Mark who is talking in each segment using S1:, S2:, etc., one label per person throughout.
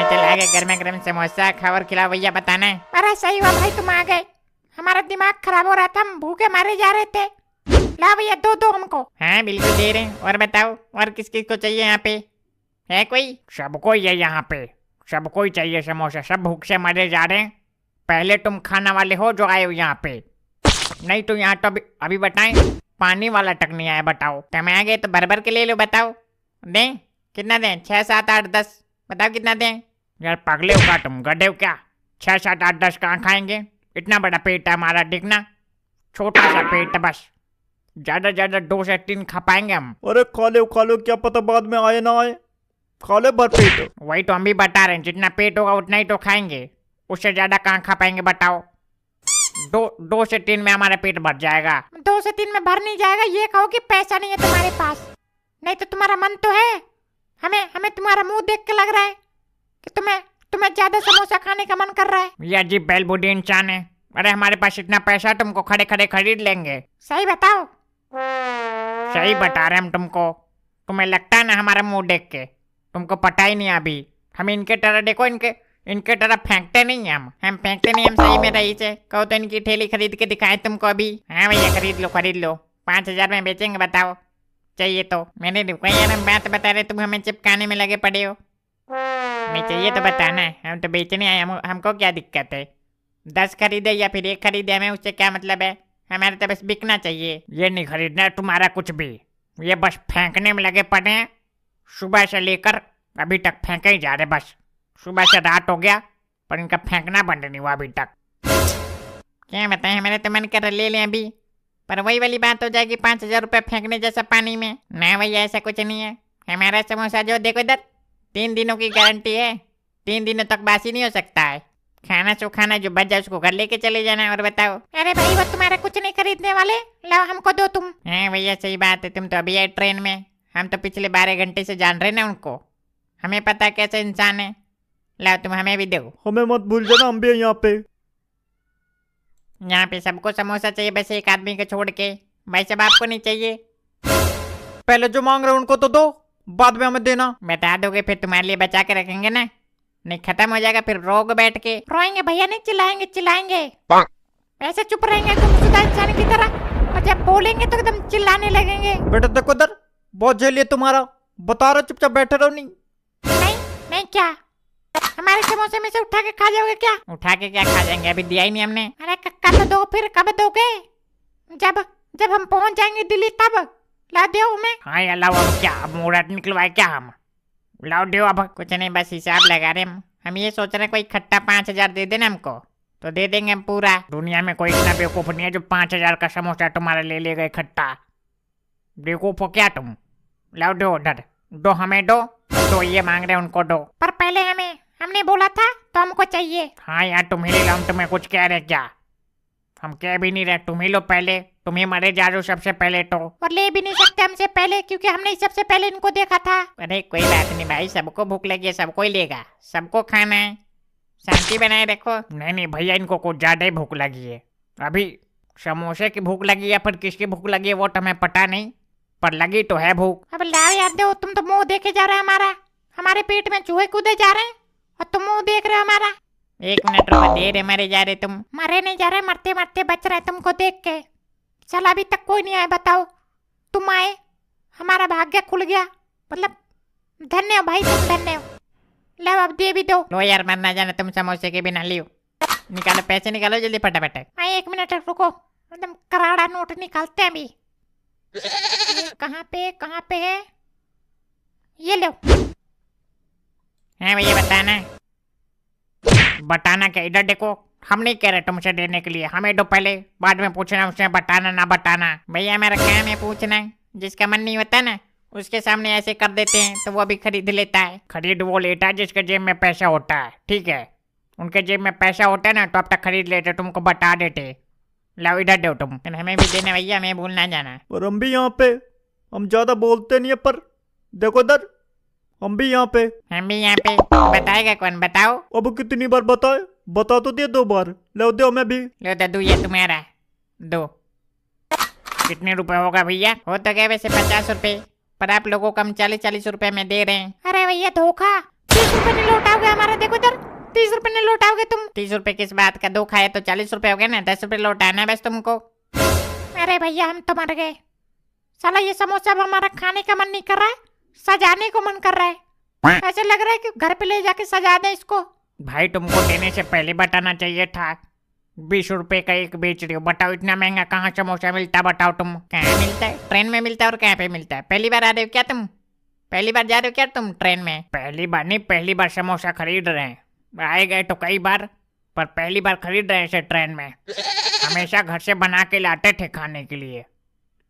S1: चल आ गए, गर्मा गर्म समोसा खाओ और खिलाओ भैया, बताना है।
S2: अरे सही हुआ भाई तुम आ गए, हमारा दिमाग खराब हो रहा था, हम भूखे मारे जा रहे थे। ला भैया दो दो हमको।
S1: हाँ बिल्कुल दे रहे हैं। और बताओ और किस किस को चाहिए यहाँ पे, है कोई?
S3: सबको ही है यहाँ पे, सबको ही चाहिए समोसा, सब भूख से मरे जा रहे हैं। पहले तुम खाना वाले हो जो आए हो यहाँ पे, नहीं तो यहाँ तो अभी बताएं पानी वाला तक नहीं आया। बताओ
S1: तुम आ गए तो भर भर के ले लो, बताओ दें कितना दें? 6 7 8 10 बताओ कितना दें?
S3: यार पागले हो क्या तुम, गधे हो क्या? 6 7 8 10 कहाँ खाएंगे? इतना बड़ा पेट है हमारा, दिखना छोटा सा पेट है बस, ज्यादा 2 से 3 खा पाएंगे हम।
S4: अरे खा लो, क्या पता बाद में आए ना आए, खा ले भर पेट।
S3: वही तो हम भी बता रहे हैं, जितना पेट होगा उतना ही तो खाएंगे, उससे ज्यादा कहाँ खा पाएंगे बताओ। 2 से 3 में हमारा पेट भर जाएगा।
S2: 2 से 3 में भर नहीं जाएगा, ये कहो कि पैसा नहीं है तुम्हारे पास, नहीं तो तुम्हारा मन तो है। हमें तुम्हारा मुंह देख के लग रहा है कि तुम्हें ज्यादा समोसा खाने का मन कर रहा है।
S3: ये अजीब बेलबुडी इंसान है। अरे हमारे पास इतना पैसा तुमको खड़े खड़े खरीद लेंगे।
S2: सही बताओ।
S3: सही बता रहे हम तुमको, तुम्हें लगता है ना हमारा मुंह देख के, तुमको पता ही नहीं अभी। हम इनके तरह देखो, इनके तरह फेंकते नहीं हैं हम फेंकते नहीं, हम सही में रही से कहो तो इनकी ठेली खरीद के दिखाए तुमको अभी। हाँ भैया खरीद लो 5,000 में बेचेंगे, बताओ चाहिए तो। मैंने रुका यार, हम बात बता रहे, तुम हमें चिपकाने में लगे पड़े हो। नहीं चाहिए तो बताना है, हम तो बेचने आए, हमको क्या दिक्कत है? 10 खरीदे या फिर 1 खरीदे, हमें उससे क्या मतलब है? हमारे तो बस बिकना चाहिए।
S4: ये नहीं खरीदना है तुम्हारा कुछ भी, ये बस फेंकने में लगे पड़े हैं, सुबह से लेकर अभी तक फेंके ही जा रहे। बस सुबह से रात हो गया पर इनका फेंकना बंद नहीं हुआ अभी तक।
S1: क्या बताएं, हमारे तो मन कर ले लें अभी, पर वही वाली बात हो जाएगी 5,000 रुपये फेंकने जैसा पानी में। ना भैया ऐसा कुछ नहीं है, हमारा समोसा जो देखो इधर 3 दिनों की गारंटी है, 3 दिनों तक बासी नहीं हो सकता है। खाना जो खाना जो बच जाए उसको घर लेके चले जाना है। और बताओ।
S2: अरे भाई वो तुम्हारा कुछ नहीं खरीदने वाले, लाओ हमको दो तुम।
S1: हाँ भैया सही बात है, तुम तो अभी आए ट्रेन में, हम तो पिछले 12 घंटे से जान रहे ना उनको, हमें पता है कैसे इंसान है। लाओ तुम हमें भी दो।
S4: हमें मत भूल जाना, हम भी हैं यहाँ पे।
S1: यहाँ पे सबको समोसा चाहिए, बस एक आदमी को छोड़ के। भाई साहब आपको नहीं चाहिए?
S4: पहले जो मांग रहे हो उनको तो दो, बाद में हमें देना।
S1: बता दोगे फिर तुम्हारे लिए बचा के रखेंगे ना, नहीं खत्म हो जाएगा फिर रोग बैठ के।
S2: रोएंगे भैया नहीं, चिल्लाएंगे। ऐसे चुप रहेंगे गुमशुदा इंसान की तरह, और जब बोलेंगे तो एकदम चिल्लाने लगेंगे।
S4: बेटा देखो इधर, बहुत झेलिए तुम्हारा, बता रहा चुपचाप बैठे रहो।
S2: नहीं क्या हमारे समोसे में से उठा के खा जाओगे क्या?
S1: उठा के क्या खा जाएंगे, अभी दिया ही नहीं हमने।
S2: अरे कब दो, फिर कब दोगे? जब हम पहुंच जाएंगे दिल्ली तब ला दो हमें।
S4: हाँ यार लाओ, अब क्या अब मुहूर्त निकलवाए क्या हम? लाओ दो अब।
S1: कुछ नहीं, बस हिसाब लगा रहे हम ये सोच रहे हैं कोई खट्टा 5,000 दे देना हमको, तो दे देंगे हम पूरा।
S4: दुनिया में कोई इतना बेवकूफ नहीं है जो 5,000 का समोसा तुम्हारा ले गए खट्टा। बेवकूफ हो क्या तुम? लाओ दो उधर, दो हमें दो, तो ये मांग रहे उनको दो।
S2: पर पहले हमने बोला था तो हमको चाहिए।
S4: हाँ यार तुम ही लाओ, तुम्हें कुछ कह रहे क्या? हम कह भी नहीं रहे, तुम ही लो पहले, तुम ही मरे जा रहे हो सबसे पहले तो।
S2: और ले भी नहीं सकते हमसे पहले, क्योंकि हमने सबसे पहले इनको देखा था।
S1: अरे कोई बात नहीं भाई, सबको भूख लगी है, सबको ही लेगा, सबको खाना है, शांति बनाए रखो।
S4: नहीं भैया, इनको कुछ ज्यादा ही भूख लगी है। अभी समोसे की भूख लगी या फिर किसकी भूख लगी है वो तो हमें पता नहीं, पर लगी तो है भूख।
S2: अब लाओ यार दो, तुम तो मुंह देखे जा रहे हो, हमारे पेट में चूहे कूदे जा रहे हैं और तुम मुंह देख रहे हो हमारा।
S1: 1 मिनट रुको, दे रहे मरे जा रहे तुम।
S2: मरे नहीं जा रहे, मरते मरते बच रहे तुमको देख के। चल अभी तक कोई नहीं आया, बताओ तुम आए, हमारा भाग्य खुल गया, मतलब धन्य हो भाई तुम, धन्य हो। लो अब दे भी दो।
S1: लो यार मरना जाना तुम समोसे के बिना, लियो निकालो पैसे निकालो जल्दी फटाफट।
S2: 1 मिनट रुको, एकदम कराड़ा नोट निकालते हैं अभी। कहाँ पे है ये? लो।
S1: हाँ भैया
S4: बताना क्या? इधर देखो, हम नहीं कह रहे तुमसे देने के लिए, हमें दो पहले, बाद में पूछना उसने बताना ना बताना।
S1: भैया हमारा काम है पूछना, जिसका मन नहीं होता ना उसके सामने ऐसे कर देते हैं तो वो भी खरीद लेता है।
S4: खरीद वो लेता है जिसके जेब में पैसा होता है, ठीक है? उनके जेब में पैसा होता है ना तो अब तक खरीद लेते, तुमको बता देते। लाओ इधर दो तुम।
S1: हमें भी देना भैया, हमें भूल ना जाना।
S4: और हम भी यहाँ पे, हम ज्यादा बोलते नहीं है पर देखो इधर, हम भी यहाँ पे।
S1: तो बताएगा कौन, बताओ।
S4: अब कितनी बार बताए, बता तो दिया 2 बार। लो दो हमें भी।
S1: लो दादू ये तुम्हारा दो।
S4: कितने रुपए होगा भैया?
S1: हो तो गए वैसे 50 रुपए, पर आप लोगों को हम 40-40 रुपए में दे रहे हैं।
S2: अरे भैया धोखा, 30 रुपए नहीं लौटाओगे हमारा देखो इधर, 30 रुपए ने लौटाओगे तुम?
S1: 30 रुपए किस बात का? 2 खाए तो 40 रुपए हो गए ना। 10 रुपए लौटाना है बस तुमको।
S2: अरे भैया हम तो मर गए। साला ये समोसा अब हमारा खाने का मन नहीं कर रहा है, सजाने को मन कर रहा है। ऐसे लग रहा है कि घर पे ले जाके सजा दे इसको।
S4: भाई तुमको देने से पहले बताना चाहिए था। 20 रुपए का एक बेच रही हो, बताओ इतना महंगा कहाँ समोसा मिलता, बताओ तुम।
S1: कहाँ मिलता है? ट्रेन में मिलता है। और कहाँ पे मिलता है? पहली बार आ रहे हो क्या तुम? पहली बार जा रहे हो क्या तुम ट्रेन में?
S4: पहली बार नहीं, पहली बार समोसा खरीद रहे हैं। आए गए तो कई बार, पर पहली बार खरीद रहे हैं ट्रेन में। हमेशा घर से बना के लाते थे खाने के लिए,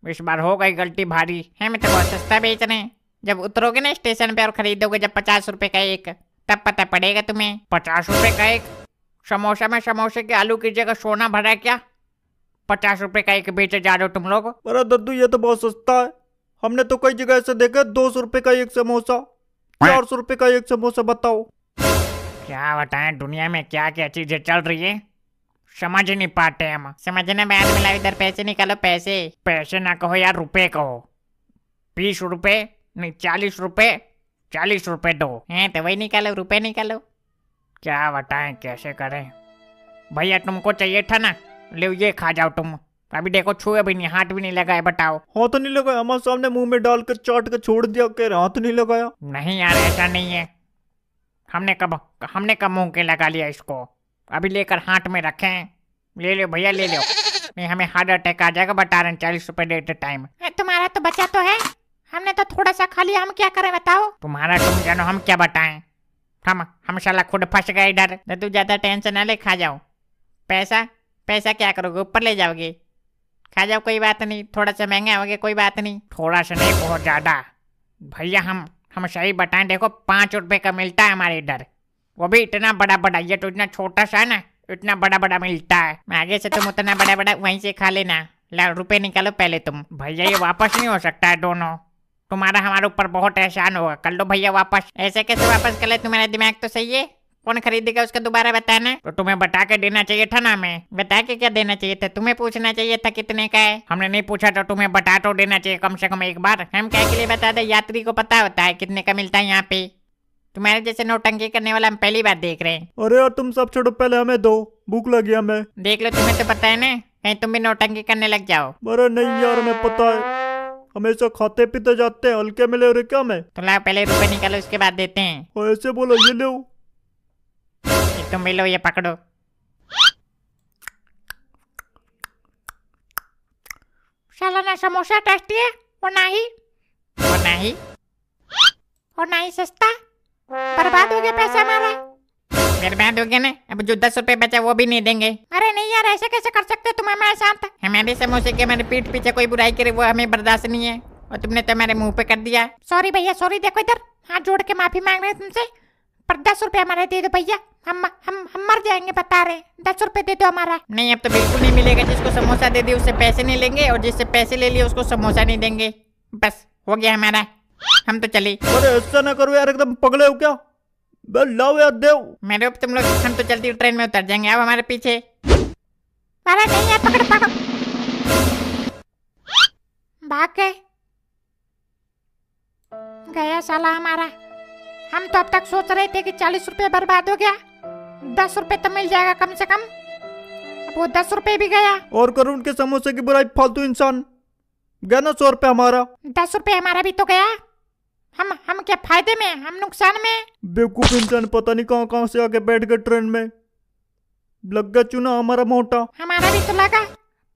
S4: इस बार हो गई गलती भारी।
S1: है मैं तो बहुत सस्ता बेच रहे हैं। जब उतरोगे ना स्टेशन पे और खरीदोगे जब 50 रुपए का एक, तब पता पड़ेगा तुम्हें।
S4: 50 रुपए का एक समोसा में समोसे के आलू की जगह सोना भरा है क्या? 50 रुपए का एक बेचे जा रहे हो तुम लोग।
S5: अरे दद्दू ये तो बहुत सस्ता है, हमने तो कई जगह ऐसे देखा 200 रुपए का एक समोसा, 400 रुपए का एक समोसा। बताओ
S4: क्या बताएं, दुनिया में क्या क्या चीजें चल रही है समझ नहीं पाते हम।
S1: समझना बाद में लाओ। इधर पैसे निकालो पैसे।
S4: पैसे ना कहो यार, रुपए कहो। 20 रुपए नहीं 40 रुपए, 40 रुपए दो।
S1: हैं तो वही निकालो, रुपए निकालो।
S4: क्या बताएं कैसे करें। भैया तुमको चाहिए था ना, ले ये खा जाओ तुम। अभी देखो छुए भी नहीं, हाथ भी नहीं लगाए, बताओ।
S5: हाथ नहीं लगाया, हमारे सामने मुंह में डालकर चाट कर छोड़ दिया, कह रहे हाथ नहीं लगाया।
S4: नहीं यार ऐसा नहीं है, हमने कब मुंह के लगा लिया इसको। अभी लेकर हाथ में रखे हैं, ले लो भैया ले लो। नहीं हमें हार्ट अटैक आ जाएगा, बता रहे हैं 40 रुपए देते टाइम।
S2: तुम्हारा तो बचा तो है, हमने तो थोड़ा सा खा लिया, हम क्या करें बताओ।
S4: तुम्हारा तुम जानो, हम क्या बताएं। हम साला खुद फंस गए इधर।
S1: तो तू ज्यादा टेंशन ना ले, खा जाओ। पैसा क्या करोगे? ऊपर ले जाओगे? खा जाओ, कोई बात नहीं। थोड़ा सा महंगा हो गया, कोई बात नहीं।
S4: थोड़ा सा नहीं, बहुत ज्यादा। भैया हम सही बताएं, देखो 5 रुपए का मिलता है हमारे इधर, वो भी इतना बड़ा बड़ा। ये तो इतना छोटा सा है ना, इतना बड़ा बड़ा मिलता है।
S1: आगे से तुम उतना बड़ा बड़ा वहीं से खा लेना। ला रुपए निकालो पहले तुम।
S4: भैया ये वापस नहीं हो सकता है दोनों, तुम्हारा हमारे ऊपर बहुत एहसान होगा। कर लो भैया वापस।
S1: ऐसे कैसे वापस कर ले? तुम्हारा दिमाग तो सही है। कौन खरीदेगा उसका दोबारा बताना।
S4: तो तुम्हें बता के देना चाहिए था ना हमें।
S1: बता के क्या देना चाहिए था? तुम्हें पूछना चाहिए था कितने का है।
S4: हमने नहीं पूछा तो तुम्हें बता तो देना चाहिए कम से कम एक बार।
S1: हम क्या के लिए बता दे? यात्री को पता होता है कितने का मिलता है यहाँ पे। तुम्हारे जैसे नौटंकी करने वाला हम पहली बार देख रहे हैं।
S5: अरे यार तुम सब छोड़ो, पहले हमें दो, भूख लगी हमें।
S1: देख लो, तुम्हें तो पता है ना, कहीं तुम भी नौटंकी करने लग जाओ।
S5: अरे नहीं यार हमें पता है, हमेशा खाते पीते जाते हैं, हल्के में ले रहे क्या मैं।
S1: तो लाओ पहले रुपए निकालो, उसके बाद देते हैं।
S5: और ऐसे बोलो, ये लो।
S1: ये तुम भी लो, ये पकड़ो।
S2: साला ना समोसा टेस्टी है और ना ही सस्ता। बर्बाद हो गया पैसा हमारा।
S1: बर्बाद हो गया ना। अब जो 10 रुपए बचा वो भी नहीं देंगे।
S2: अरे नहीं यार, ऐसे कैसे कर सकते हो तुम हमारे साथ।
S1: हमारे समोसे के हमारे पीठ पीछे कोई बुराई करे वो हमें बर्दाश्त नहीं है, और तुमने तो हमारे मुंह पे कर दिया।
S2: सॉरी भैया सॉरी, देखो इधर हाथ जोड़ के माफी मांग रहे हैं तुमसे, पर 10 रुपए हमारे दे दो भैया। हम मर जाएंगे बता रहे। 10 रुपए दे दो हमारा।
S1: नहीं अब तो बिल्कुल नहीं मिलेगा। जिसको समोसा दे दिए उससे पैसे नहीं लेंगे, और जिससे पैसे ले लिए उसको समोसा नहीं देंगे। बस हो गया हमारा, हम तो चले।
S5: अरे ऐसा ना करो यार, एकदम पगले हो क्या। बे लाओ यार देव।
S1: मेरे अब तुम लोग, हम तो चलती ट्रेन में उतर जाएंगे। अब हमारे पीछे।
S2: अरे नहीं यार, पकड़ो भाग गया साला हमारा। हम तो अब तक सोच रहे थे कि 40 रुपए बर्बाद हो गया, 10 रुपए तो मिल जाएगा कम से कम। अब वो 10 रुपए भी गया।
S5: और करो उनके समोसे की बुराई, फालतू इंसान। गया ना 100 रुपए हमारा।
S2: 10 रुपए हमारा भी तो गया। हम क्या फायदे में, हम नुकसान में।
S5: बेवकूफ इंसान, पता नहीं कहाँ कहाँ से आके बैठ गए ट्रेन में। लग गया चूना हमारा मोटा।
S2: हमारा भी तो लगा,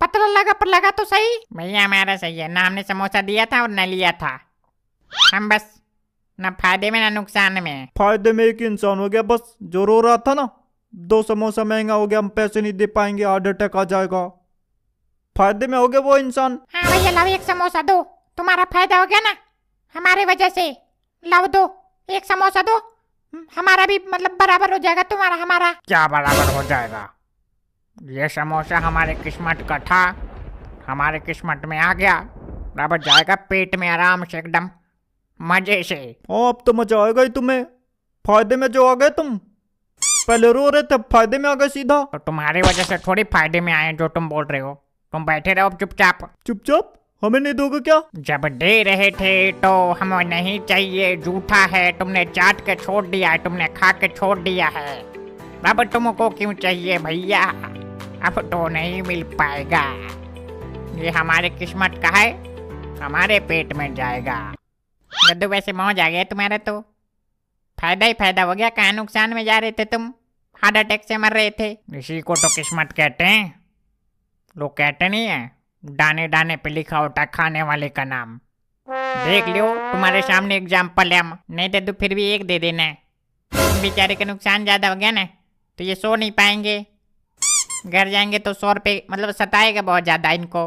S2: पतला लगा पर लगा तो सही।
S1: भैया हमारा सही है ना, हमने समोसा दिया था और न लिया था। हम बस न फायदे में न नुकसान में।
S5: फायदे में एक इंसान हो गया बस, जो रो रहा था ना 2 समोसा महंगा हो गया, हम पैसे नहीं दे पाएंगे, हार्ट अटैक आ जाएगा। फायदे में हो गया वो इंसान।
S2: हाँ भैया लाओ एक समोसा दो, तुम्हारा फायदा हो गया ना हमारे वजह से। लाओ दो, एक समोसा दो, हमारा भी मतलब बराबर हो जाएगा तुम्हारा हमारा।
S4: क्या बराबर हो जाएगा? ये समोसा हमारे किस्मत का था, हमारे किस्मत में आ गया, बराबर जाएगा पेट में आराम से एकदम मजे से।
S5: अब तो मजा आएगा ही तुम्हें। फायदे में जो आ गए तुम, पहले रो रहे थे, फायदे में आ गए सीधा।
S4: तो तुम्हारी वजह से थोड़ी फायदे में आए जो तुम बोल रहे हो। तुम बैठे रहो चुपचाप।
S5: चुपचाप? हमें नहीं दोगे क्या?
S4: जब दे रहे थे तो हमें नहीं चाहिए, झूठा है, तुमने चाट के छोड़ दिया है, तुमने खा के छोड़ दिया है। अब तुमको क्यों चाहिए भैया? अब तो नहीं मिल पाएगा, ये हमारे किस्मत का है, हमारे पेट में जाएगा।
S1: गद्दू वैसे मौज आ गया तुम्हारा तो, फायदा ही फायदा हो गया। कहाँ नुकसान में जा रहे थे तुम, हार्ट अटैक से मर रहे थे।
S4: इसी को तो किस्मत कहते हैं। लोग कहते नहीं है, दाने दाने पे लिखा होता है खाने वाले का नाम।
S1: देख लियो, तुम्हारे सामने एग्जाम्पल है हम। नहीं दे तो फिर भी एक दे देना। तुम बेचारे का नुकसान ज्यादा हो गया ना, तो ये सो नहीं पाएंगे। घर जाएंगे तो 100 रुपये मतलब सताएगा बहुत ज्यादा इनको।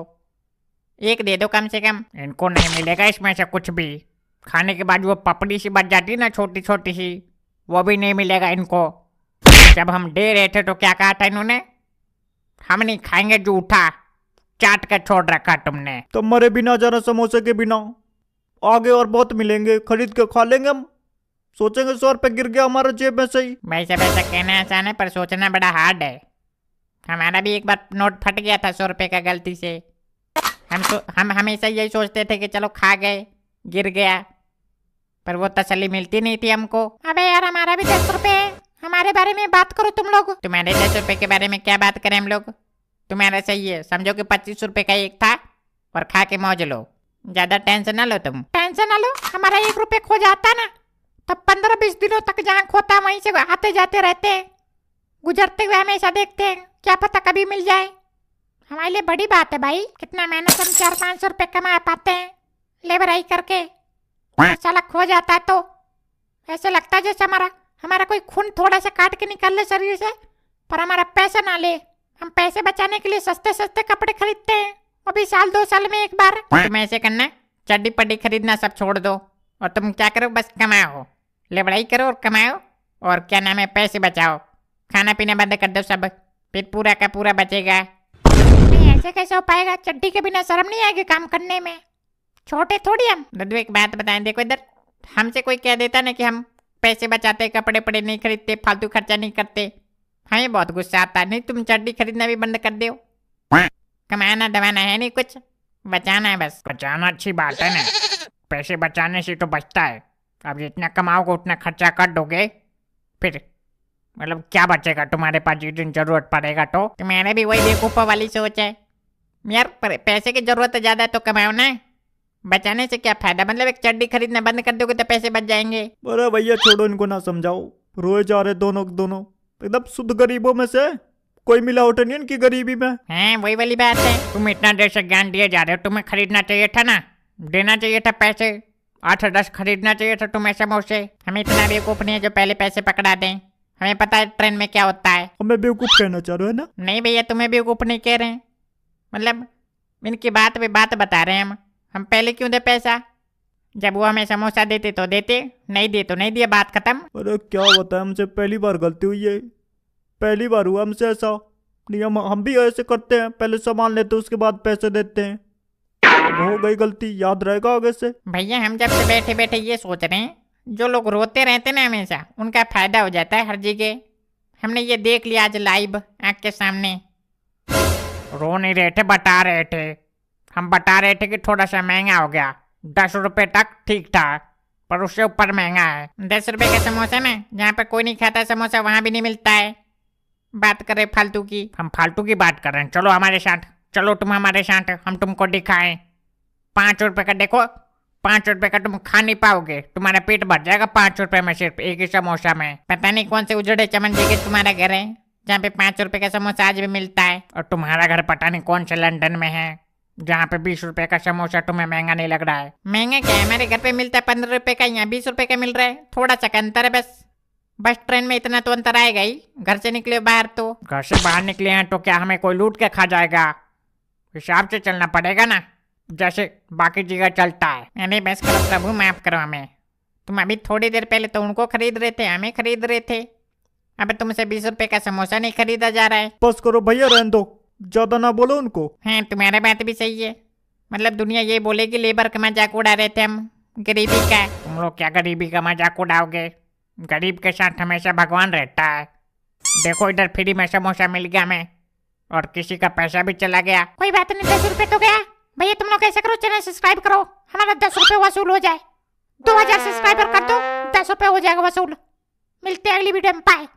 S1: एक दे दो कम से कम।
S4: इनको नहीं मिलेगा इसमें से कुछ भी। खाने के बाद वो पपड़ी सी बच जाती है ना, छोटी छोटी सी, वो भी नहीं मिलेगा इनको। जब हम दे रहे थे तो क्या कहा था इन्होंने? हम नहीं खाएंगे, झूठा, चाट कर छोड़ रखा तुमने।
S5: तो मरे बिना जाना समोसे के बिना, आगे और बहुत मिलेंगे, खरीद के खा लेंगे हम। सोचेंगे 100 रुपये गिर गया हमारा जेब में से ही।
S1: वैसा वैसा कहना आसान है पर सोचना बड़ा हार्ड है। हमारा भी एक बार नोट फट गया था 100 रुपये का गलती से। हम हमेशा यही सोचते थे कि चलो खा गए, गिर गया, पर वो तसल्ली मिलती नहीं थी हमको।
S2: अबे यार हमारा भी 10 रुपए है, हमारे बारे में बात करो तुम लोग।
S1: तुम्हारे 10 रुपये के बारे में क्या बात करें हम लोग? तुम्हारा सही है, समझो कि 25 रुपये का एक था और खा के मौज लो, ज्यादा टेंशन ना लो तुम।
S2: टेंशन ना लो, हमारा 1 रुपये खो जाता ना तब 15-20 दिनों तक जहाँ खोता वहीं से आते जाते रहते हैं, गुजरते हुए हमेशा देखते हैं, क्या पता कभी मिल जाए। हमारे लिए बड़ी बात है भाई, कितना मेहनत हम 400-500 रुपये कमा पाते हैं लेबराई करके, साला खो जाता है तो ऐसे लगता है जैसे हमारा कोई खून थोड़ा सा काट के निकाल ले शरीर से, पर हमारा पैसा ना ले। हम पैसे बचाने के लिए सस्ते सस्ते कपड़े खरीदते हैं, वो भी साल 2 साल में एक बार।
S1: तुम ऐसे करना, चड्डी पड्डी खरीदना सब छोड़ दो और तुम क्या करो, बस कमाओ, लेबड़ाई करो और कमाओ, और क्या नाम है, पैसे बचाओ, खाना पीना बंद कर दो सब, फिर पूरा का पूरा बचेगा।
S2: नहीं ऐसे कैसे हो पाएगा, चड्डी के बिना शर्म नहीं आएगी काम करने में, छोटे थोड़ी हम।
S1: दद्दू एक बात बताएं, देखो इधर, हमसे कोई कह देता ना कि हम पैसे बचाते, कपड़े पड़े नहीं खरीदते, फालतू खर्चा नहीं करते, हमें बहुत गुस्सा आता है। नहीं तुम चड्डी खरीदना भी बंद कर दो, कमाना दबाना है नहीं कुछ, बचाना है बस।
S4: बचाना अच्छी बात है ना, पैसे बचाने से तो बचता है। अब जितना कमाओगे उतना खर्चा कर दोगे, फिर मतलब क्या बचेगा तुम्हारे पास जिस दिन जरूरत पड़ेगा तो।
S1: तुम्हारे भी वही बेवकूफ़ों वाली सोच है यार, पैसे की जरूरत ज्यादा है तो कमाओ ना, बचाने से क्या फायदा। मतलब एक चड्डी खरीदना बंद कर दोगे तो पैसे बच जाएंगे।
S5: अरे भैया छोड़ो, इनको ना समझाओ, रोए जा रहे दोनों एकदम शुद्ध गरीबों में से, कोई मिलावट नहीं इनकी गरीबी में।
S1: हाँ वही वाली बात है।
S4: तुम इतना देर से ज्ञान दिए जा रहे हो, तुम्हें खरीदना चाहिए था ना, देना चाहिए था पैसे, 8-10 खरीदना चाहिए था तुम्हें समोसे।
S1: हमें इतना बेवकूफ नहीं है जो पहले पैसे पकड़ा दें, हमें पता है ट्रेन में क्या होता है।
S5: हमें बेवकूफ कहना चाह रहे हो ना?
S1: नहीं भैया तुम्हें बेवकूफ नहीं कह रहे हैं, मतलब इनकी बात पे बात बता रहे हैं हम पहले क्यों दे पैसा, जब वो हमें समोसा देते तो देते, नहीं दिए तो नहीं दिए, बात खत्म।
S5: अरे क्या बताएं, हमसे पहली बार गलती हुई है, पहली बार हुआ हमसे ऐसा। नहीं हम भी ऐसे करते हैं, पहले सामान लेते उसके बाद पैसे देते हैं, हो गई गलती, याद रहेगा आगे से।
S1: भैया हम जब से बैठे बैठे ये सोच रहे हैं, जो लोग रोते रहते ना हमेशा, उनका फायदा हो जाता है हर जगह। हमने ये देख लिया आज लाइव आँख के सामने।
S4: रो नहीं रहे थे, बता रहे थे, हम बता रहे थे कि थोड़ा सा महंगा हो गया, 10 रुपए तक ठीक था, पर उससे ऊपर महंगा है।
S1: 10 रुपए का समोसा ना, जहाँ पर कोई नहीं खाता समोसा वहाँ भी नहीं मिलता है। बात करे फालतू की।
S4: हम फालतू की बात कर रहे हैं, चलो हमारे साथ, चलो तुम हमारे साथ, हम तुमको दिखाएं। 5 रुपए का देखो, 5 रुपए का तुम खा नहीं पाओगे, तुम्हारा पेट भर जाएगा 5 रुपए में, सिर्फ एक ही समोसा में।
S1: पता नहीं कौन से उजड़े चमन जगह तुम्हारा घर है जहाँ पे 5 रुपए का समोसा आज भी मिलता है।
S4: और तुम्हारा घर पता नहीं कौन से लंदन में है जहाँ पे 20 रुपए का समोसा तुम्हें महंगा नहीं लग रहा है।
S1: महंगा क्या है, हमारे घर पे मिलता है 15 रुपए का, यहाँ 20 रुपए का मिल रहा है, थोड़ा सा का अंतर है बस। बस ट्रेन में इतना तो अंतर आएगा ही, घर से निकले बाहर तो।
S4: घर से बाहर निकले हैं तो क्या हमें कोई लूट के खा जाएगा? हिसाब से चलना पड़ेगा ना, जैसे बाकी जगह चलता है।
S1: अरे बस करो प्रभु, माफ करो हमें। तुम अभी थोड़ी देर पहले तो उनको खरीद रहे थे, हमें खरीद रहे थे, अब तुमसे 20 रुपए का समोसा नहीं खरीदा जा रहा है।
S5: बस करो भैया, रहने दो, ज्यादा ना बोलो उनको।
S1: हाँ तुम्हारा बात भी सही है, मतलब दुनिया ये बोलेगी लेबर का मजाक उड़ा रहे थे हम, गरीबी का।
S4: तुम लोग क्या गरीबी का मजाक उड़ाओगे? गरीब के साथ हमेशा भगवान रहता है। देखो इधर फ्री में समोसा मिल गया हमें, और किसी का पैसा भी चला गया।
S2: कोई बात नहीं, 10 रुपए तो गया, भैया तुम लोग ऐसा करो, चैनल सब्सक्राइब करो, हमारा 10 रुपये वसूल हो जाए। 2000 सब्सक्राइबर कर दो, 10 रुपये हो जाएगा वसूल। मिलते हैं अगली वीडियो में, बाय।